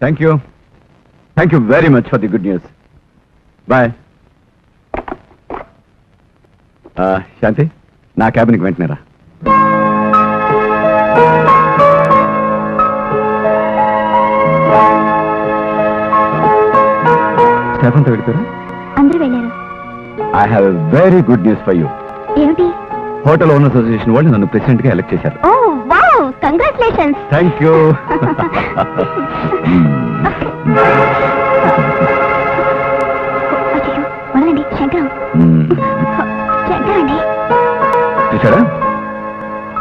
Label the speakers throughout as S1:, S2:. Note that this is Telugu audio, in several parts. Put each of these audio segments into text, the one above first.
S1: Thank you very much for the good news. Bye. Shanti, నా క్యాబిన్కి వెంటనే రా. స్టెఫన్తో వెళ్ళిపోయారా?
S2: అందరూ వెళ్ళారు.
S1: I have a very good news for you.
S2: ఏమిటి?
S1: హోటల్ ఓనర్ అసోసియేషన్ వాళ్ళు నన్ను ప్రెసిడెంట్ గా ఎలక్ట్ చేశారు.
S2: Oh wow, congratulations.
S1: Thank you.
S2: వదలండి శంకరం. శంకరం అండి.
S1: చూసారా,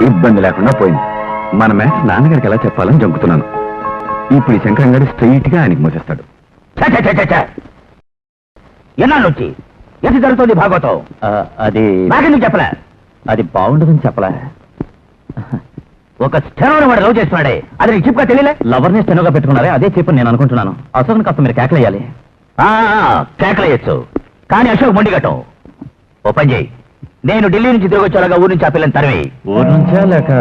S1: ఇబ్బంది లేకుండా పోయింది. మన మ్యాచ్ నాన్నగారికి ఎలా చెప్పాలని జంకుతున్నాను. ఇప్పుడు ఈ శంకరం గారు స్ట్రైట్ గా ఆయనకి మోసేస్తాడు.
S3: ఎన్నాళ్ళు వచ్చి ఎంత జరుగుతుంది భాగవతం?
S1: అది
S3: నాకెందుకు చెప్పలే?
S1: అది బాగుండదని చెప్పలే.
S3: ఒక స్టెనోని వాడు లవ్ చేస్తున్నాడే, అది నీకు చిప్గా తెలియలే?
S1: లవర్ని స్టెనోగా పెట్టుకున్నారే, అదే చెప్పని నేను అనుకుంటున్నాను. అశోక్ కాస్త మీరు కేకలేయాలి.
S3: కేకలేయచ్చు, కానీ అశోక్ మొండిగట్టం. ఓ పని చేయి, నేను ఢిల్లీ నుంచి తిరిగి వచ్చేలాగా ఊరి నుంచి ఆ పిల్లని తరిమి.
S1: ఊరు నుంచా లేక?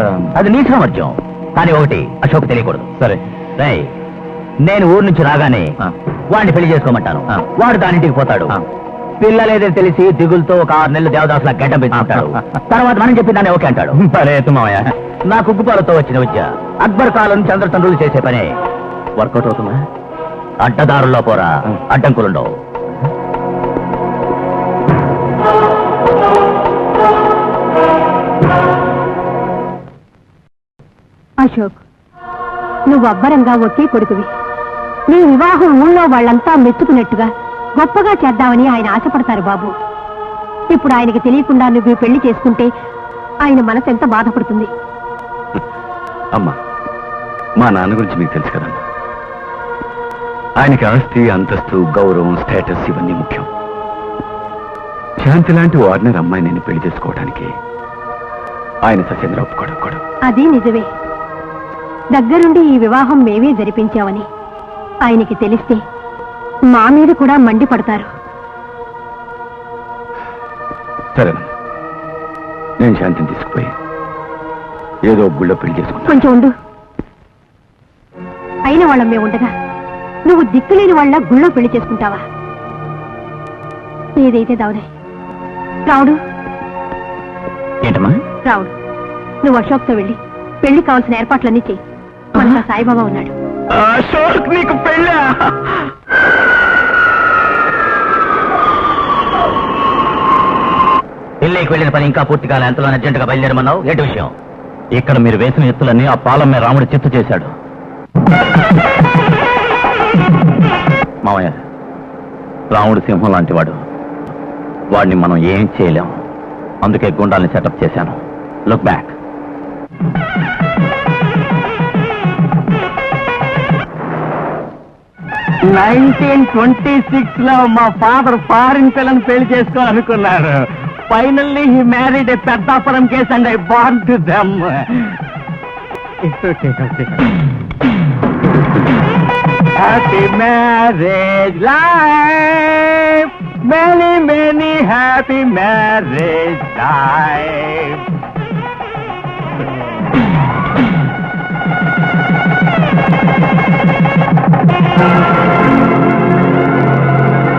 S3: అది నీ సామర్థ్యం, కానీ ఒకటి అశోక్ తెలియకూడదు.
S1: సరే.
S3: రేయ్, నేను ఊరు నుంచి రాగానే వాడిని పెళ్లి చేసుకోమంటాను. వాడు దానింటికి పోతాడు. పిల్లలేదని తెలిసి దిగులతో ఒక 6 నెలలు దేవదాసులా గడ్డ పెంచుకుంటాడు. తర్వాత మనం చెప్పి దాన్ని ఓకే అంటాడు.
S1: మావయ్య,
S3: నా కుగ్గుపాలతో వచ్చిన విద్య అక్బర్ కాలం చంద్రచంద్రులు చేసే పనే.
S1: వర్కౌట్ అవుతుందా?
S3: అడ్డదారుల్లో పోరా, అడ్డంకులుండవు.
S2: అశోక్, నువ్వు అబ్బరంగా ఒకే కొడుకువి. నీ వివాహం ఊళ్ళో వాళ్ళంతా మెచ్చుకున్నట్టుగా గొప్పగా చేద్దామని ఆయన ఆశపడతారు బాబు. ఇప్పుడు ఆయనకి తెలియకుండా నువ్వు పెళ్లి చేసుకుంటే ఆయన మనసు ఎంత బాధపడుతుంది.
S1: అమ్మా, మా నాన్న గురించి మీకు తెలుసు కదమ్మా. ఆయనకి ఆస్తి, అంతస్తు, గౌరవం, స్టేటస్ ఇవన్నీ ముఖ్యం. శాంతి లాంటి వార్నర్ అమ్మాయి నేను పెళ్లి చేసుకోవడానికి ఆయన సత్యేంద్ర ఒప్పుకోడు.
S2: అది నిజమే. దగ్గరుండి ఈ వివాహం మేమే జరిపించామని ఆయనకి తెలిస్తే మా మీద కూడా మండిపడతారు.
S1: సరేనమ్మా, నేను శాంతిని తీసుకుపోయి ఏదో గుళ్ళో పెళ్లి చేసుకుంటా.
S2: కొంచెం ఉండు. అయిన వాళ్ళం మేము ఉండగా నువ్వు దిక్కులేని వాళ్ళ గుళ్ళో పెళ్లి చేసుకుంటావా? ఏదైతే దావునే. రావుడు,
S1: ఏంటమ్మా?
S2: రావుడు, నువ్వు అశోక్తో వెళ్ళి పెళ్లి కావాల్సిన ఏర్పాట్లన్నీ చెయ్యి. మన సాయిబాబా ఉన్నాడు.
S1: అశోక్, నీకు పెళ్ళా?
S3: ఢిల్లీకి వెళ్ళిన పని ఇంకా పూర్తిగా ఎంతలో అర్జెంటుగా బయలుదేరమన్నావు. ఏంటి విషయం?
S1: ఇక్కడ మీరు వేసిన ఎత్తులన్నీ ఆ పాలం మీద రాముడు చిత్తు చేశాడు. మామయ్య, రాముడు సింహం లాంటి వాడు. వాడిని మనం ఏం చేయలేం. అందుకే గుండాల్ని సెటప్ చేశాను. Look back.
S3: లో మా ఫాదర్ ఫారిన్ పిల్లని పెళ్లి చేసుకోవాలనుకున్నారు. Finally he married a Peddapuram case and I born to them. Happy marriage life, many many happy marriage life.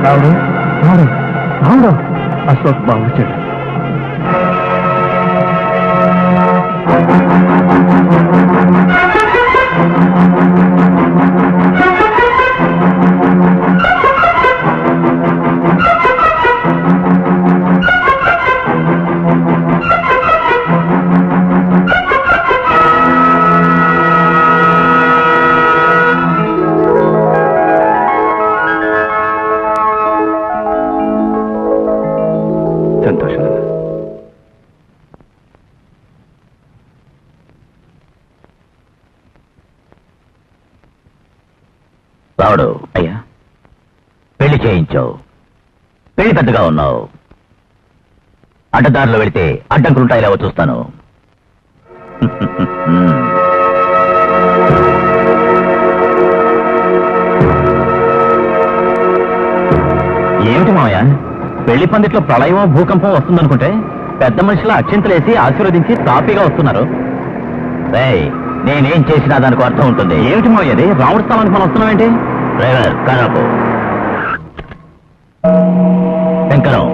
S1: Ravudu, Ravudu, రావుడు, అశోక్ బాబు వచ్చాడు. సంతోషం.
S3: రావుడు, అయ్యా, పెళ్లి చేయించావు. పెళ్లి పెద్దగా ఉన్నావు. అడ్డదారిలో వెళితే అడ్డంకులుంటాయిలేవో చూస్తాను.
S1: ఏమిటి మావయ్య, పెళ్లి పందిట్లో ప్రళయమో భూకంపం వస్తుందనుకుంటే పెద్ద మనుషుల అక్షింతలేసి ఆశీర్వదించి తాపీగా వస్తున్నారు.
S3: రేయ్, నేనేం చేసినా దానికి అర్థం ఉంటుంది.
S1: ఏమిటి మావయ్య అది? రాముడి స్థలానికి మనం వస్తున్నామేంటి?
S3: డ్రైవర్ కరాపు శంకరం,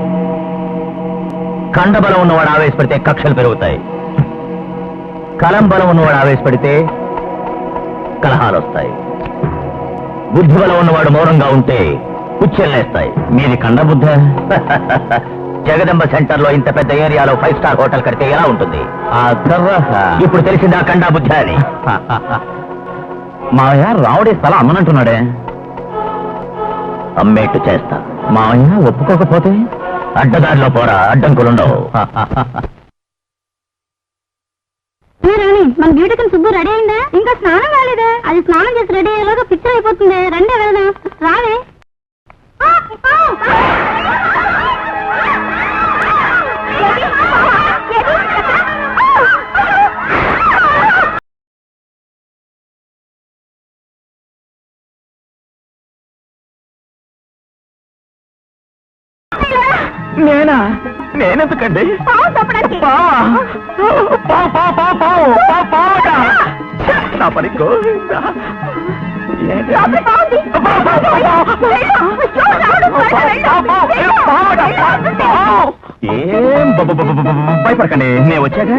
S3: కండబలం ఉన్నవాడు ఆవేశపడితే కక్షలు పెరుగుతాయి, కలం బలం ఉన్నవాడు ఆవేశపడితే కలహాలు వస్తాయి, బుద్ధి బలం ఉన్నవాడు మౌనంగా ఉంటే కుచ్చెల్లేస్తాయి.
S1: మీది కండబుద్ధ.
S3: జగదంబ సెంటర్ లో ఇంత పెద్ద ఏరియాలో 5 స్టార్ హోటల్ కడితే ఎలా ఉంటుంది? ఇప్పుడు తెలిసిందా కండా బుద్ధ అని.
S1: మావయ్య రాముడి స్థలం అమ్మనంటున్నాడే.
S3: అమ్మేట్టు చేస్తా.
S1: మావయ్య ఒప్పుకోకపోతే?
S3: అడ్డదారిలో పోరా, అడ్డంకులుండవు.
S2: మన బ్యూటికల్ సుబ్బు రెడీ అయిందా? ఇంకా స్నానం కాలేదా? అది స్నానం చేసి రెడీ అయ్యేలోగా పిక్చర్ అయిపోతుంది. రండి వెళ్దాం. రావే.
S1: నేనా? నేనెందుకండి? నా పని గోవిందా. ఏం భయపడకండి, నేను వచ్చాక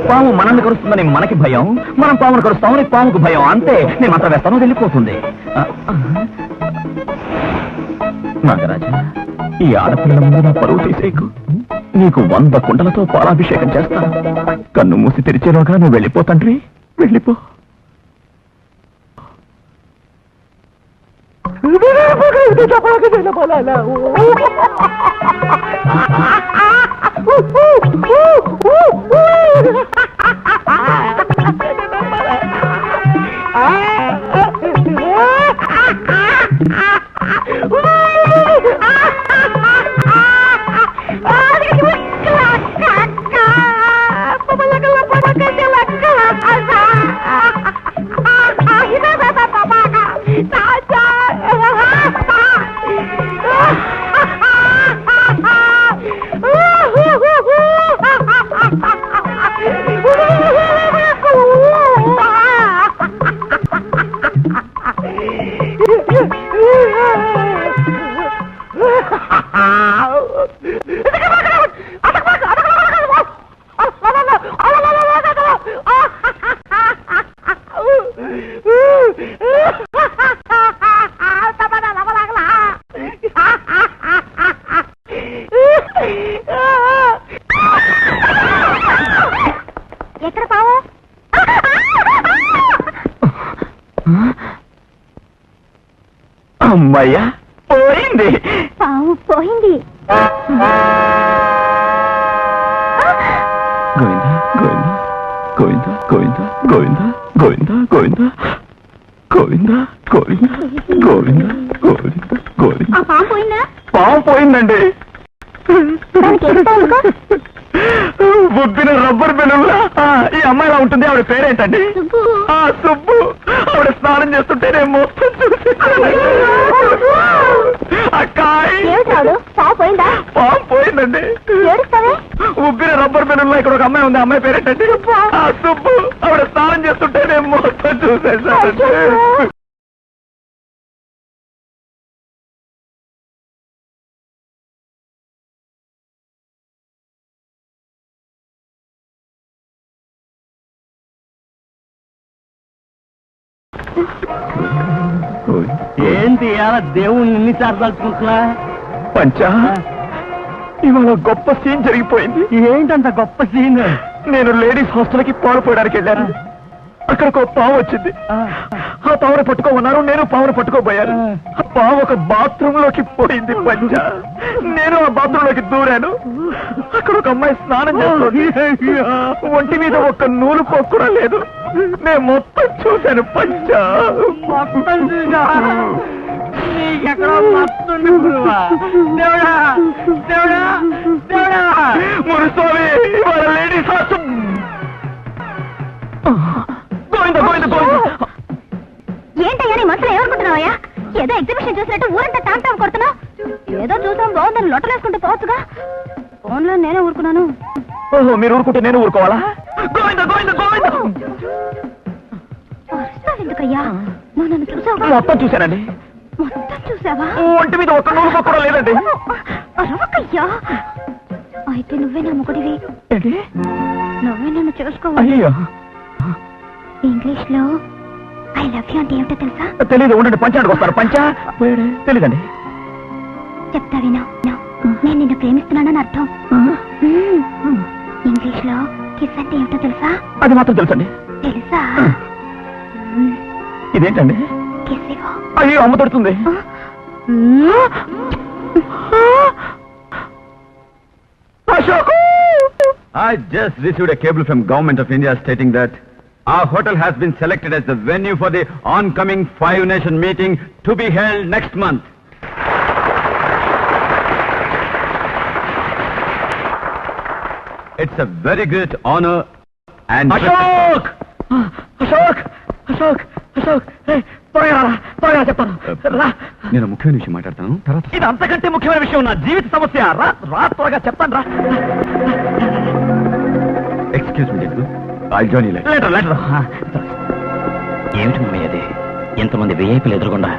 S1: పాము మనల్ని కరుస్తుందని మనకి భయం, మనం పామును కరుస్తామని పాముకు భయం. అంతే, నేను మాత్రం వేస్తాను, వెళ్ళిపోతుంది. నాగరాజా, ఈ ఆడపిల్లల ముందు నా పరువు తీసేకు. నీకు 100 కుండలతో పాలాభిషేకం చేస్తాను. కన్ను మూసి తెరిచేలోగా నువ్వు వెళ్ళిపో తండ్రి, వెళ్ళిపో. అమ్మయ్యా, పోయింది.
S2: పాము పోయింది.
S1: గోవిందా గోవిందా గోవిందా గోవిందా గోవిందా గోవిందా గోవిందా గోవిందా గోవిందా గోవిందా గోవిందా.
S2: పాము పోయిందా?
S1: పాము పోయిందండి. బుద్ధిన రబ్బర్ బెలూన్లా ఈ అమ్మాయి ఎలా ఉంటుంది? ఆవిడ పేరేంటండి? సుబ్బు. ఆవిడ స్నానం చేస్తుంటేనే మొత్తం పాము పోయిందండి. ఉబ్బిన రబ్బర్ బెలూన్లో ఇక్కడ ఒక అమ్మాయి ఉంది. అమ్మాయి పేరేంటండి? సుబ్బు. ఆవిడ స్నానం చేస్తుంటేనే మొత్తం చూసేసానండి.
S3: ఏంటి అలా దేవుణ్ణి ఎన్నిసార్లు తలుచుకుంటున్నా?
S1: పంచా, ఇవాళ గొప్ప సీన్ జరిగిపోయింది.
S3: ఏంటంత గొప్ప సీన్?
S1: నేను లేడీస్ హాస్టల్కి పాలు పోయడానికి వెళ్ళాను. అక్కడికి ఒక పాము వచ్చింది. ఆ పావుని పట్టుకోమన్నారు, నేను పావుని పట్టుకోబోయాను. ఆ పావు ఒక బాత్రూమ్ లోకి పోయింది. పంచా, నేను ఆ బాత్రూమ్ లోకి దూరాను. అక్కడ ఒక అమ్మాయి స్నానం చేస్తుంది. ఒంటి మీద ఒక్క నూలు పోకు కూడా లేదు. నేను మొత్తం చూశాను. పంచా, మురుస్వామి, ఇవాళ లేడీస్ హాస్టల్.
S2: ఏంటయ్యా నీ మనసులో ఏమనుకుంటున్నావయ్యా? ఏదో ఎగ్జిబిషన్ చూసినట్టు ఊరంతా టామ్ కొడుతున్నావు. ఏదో చూసాం బాగుందని లొట్టలేసుకుంటూ పోవచ్చుగా. ఫోన్లో నేనే ఊరుకున్నాను.
S1: ఓహో, మీరు ఊరుకుంటే నేను ఊరుకోవాలా? గోవింద గోవింద గోవింద.
S2: అరవకయ్యా. నువ్వు నన్ను చూసావా?
S1: మొత్తం చూశానండి.
S2: మొత్తం చూసావా?
S1: ఒంటి మీద ఒక్క నూలు కూడా లేదండి.
S2: అరవకయ్యా. అయితే నువ్వే నా మొగుడివి.
S1: ఏంటి?
S2: నువ్వే నన్ను చూసుకోవాలి.
S1: అయ్యో,
S2: ఇంగ్లీష్ లో ఐ లవ్ యూ అంటే ఏమిటో తెలుసా?
S1: తెలీదు. ఉండండి, పంచానికి వస్తారు. పంచా తెలీదండి.
S2: చెప్తా విను. నేను నిన్ను ప్రేమిస్తున్నానని అర్థం. ఇంగ్లీష్ లో కిస్ అంటే ఏమిటో తెలుసా?
S1: అది మాత్రం తెలుసండి.
S2: తెలుసా?
S1: ఇదేంటండి?
S2: కిస్ ఇవ్వు.
S1: అయ్యో, అమ్మ తడుతుంది. Ashok!
S4: I just received a cable from Government of India stating that our hotel has been selected as the venue for the oncoming Five Nation meeting to be held next month. It's a very great honor and...
S1: Ashok! Ashok! Ashok! Ashok! త్వరగా చెప్తాను. రా.
S4: నేను ముఖ్యమైన విషయం మాట్లాడతాను తర్వాత.
S1: ఇది అంతకంటే ముఖ్యమైన విషయం. నా జీవిత సమస్య. రా రా, త్వరగా చెప్తాను. రా.
S4: Excuse me I'll join you later.
S1: Letter letter.
S3: ఏమిటి మమ్మీ అది? ఎంతమంది విఐపీలు ఎదురుకుండా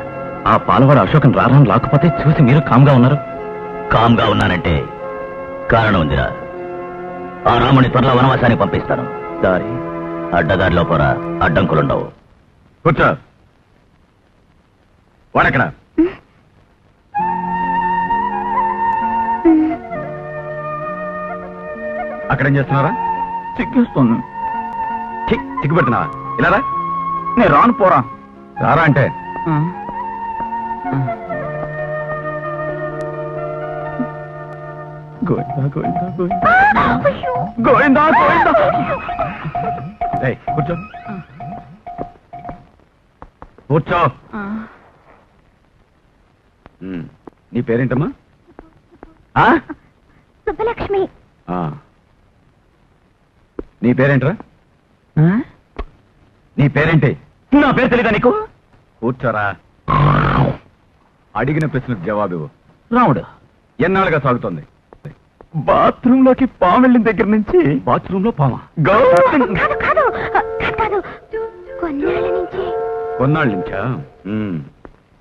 S3: ఆ పాలవాడు అశోకం రారాను లాకపోతే చూసి మీరు కామ్గా ఉన్నారు. కామ్గా ఉన్నానంటే కారణం ఉందిరా. ఆ రాముని త్వరలో వనవాసానికి పంపిస్తాను. దారి అడ్డదారిలో పోరా, అడ్డంకులుండవు.
S4: కూర్చో. వాడెక్కడ? అక్కడేం చేస్తున్నారా?
S1: సిగ్గేస్తుంది.
S4: సిగ్గుపెడుతున్నావా? ఇలా రా.
S1: నేను రాను. పోరా.
S4: రారా అంటే
S1: గోవిందా గోవిందా గోవిందా గోవిందా గోవిందా.
S4: ఏయ్, కూర్చో. కూర్చో. నీ పేరేంటమ్మా?
S2: సుబ్బలక్ష్మి.
S4: నీ పేరేంట్రా? నీ పేరేంటి?
S1: నా పేరు తెలీదా నీకు?
S4: కూర్చోరా. అడిగిన ప్రశ్నకు జవాబు.
S1: రాముడు.
S4: ఎన్నాళ్ళుగా సాగుతోంది?
S1: బాత్రూమ్ లోకి పాము వెళ్ళిన దగ్గర నుంచి.
S4: బాత్రూమ్ లో పామా?
S2: కాదు కాదు కాదు, కొన్నాళ్ళ నుంచి.
S4: కొన్నాళ్ళ నుంచా?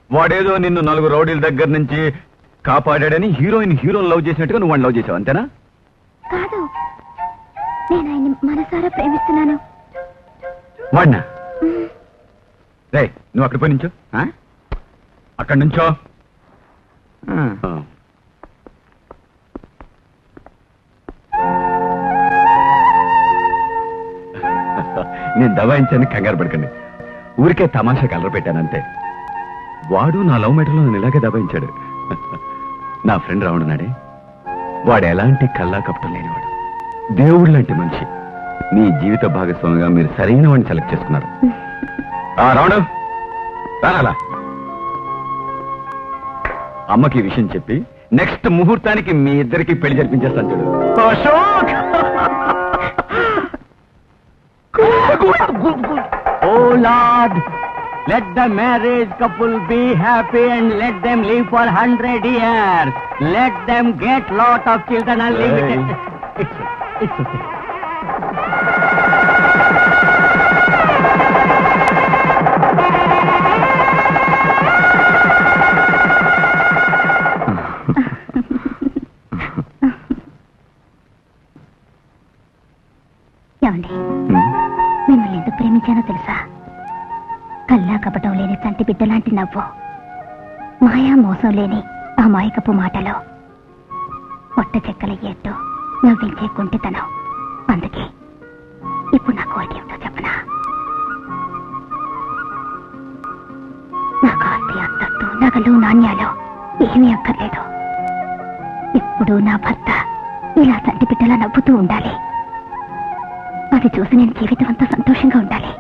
S4: వాడేదో నిన్ను 4 రౌడీల దగ్గర నుంచి కాపాడాడని హీరోని లవ్ చేసినట్టుగా నువ్వు వాడిని లవ్ చేసావు, అంతేనా?
S2: కాదు, నేను ఆయన మనసారా ప్రేమిస్తున్నాను.
S4: వాడినా? రే, నువ్వు అక్కడ పోయి నుంచో. అక్కడి నుంచో. నేను దబాయించాను, కంగారు పడకండి. ఊరికే తమాషా కలర్ పెట్టానంతే. వాడు నా లవ్ మ్యాటర్లో నన్ను ఇలాగే దబాయించాడు. నా ఫ్రెండ్ రావణున్నాడే, వాడు ఎలాంటి కల్లా కపటం లేనివాడు, దేవుడు లాంటి మనిషి. నీ జీవిత భాగస్వామిగా మీరు సరైన వాడిని సెలెక్ట్ చేసుకున్నారు. రావణు, రాలా. అమ్మకి ఈ విషయం చెప్పి నెక్స్ట్ ముహూర్తానికి మీ ఇద్దరికి పెళ్లి జరిపించేస్తాను చూడు.
S1: Ashok!
S3: Oh Lord, let the marriage couple be happy and let them live for 100 years. Let them get lot of children unlimited. It's okay.
S2: ఏమండి, మిమ్మల్ని ఎందుకు ప్రేమించానో తెలుసా? కల్లా కపటం లేని చంటి బిడ్డ లాంటి నవ్వు, మాయా మోసం లేని ఆ మాయకపు మాటలో, పొట్ట చెక్కలయ్యేట్టు నవ్వించే కుంటితనం. అందుకే ఇప్పుడు నా కోరిక ఏమిటో చెప్పనా? నాకు ఆస్తి, అంతస్తు, నగలు, నాణ్యాలు ఏమీ అక్కర్లేదు. ఇప్పుడు నా భర్త ఇలా చంటి బిడ్డలా నవ్వుతూ ఉండాలి. అది చూసి నేను జీవితం అంతా సంతోషంగా ఉండాలి.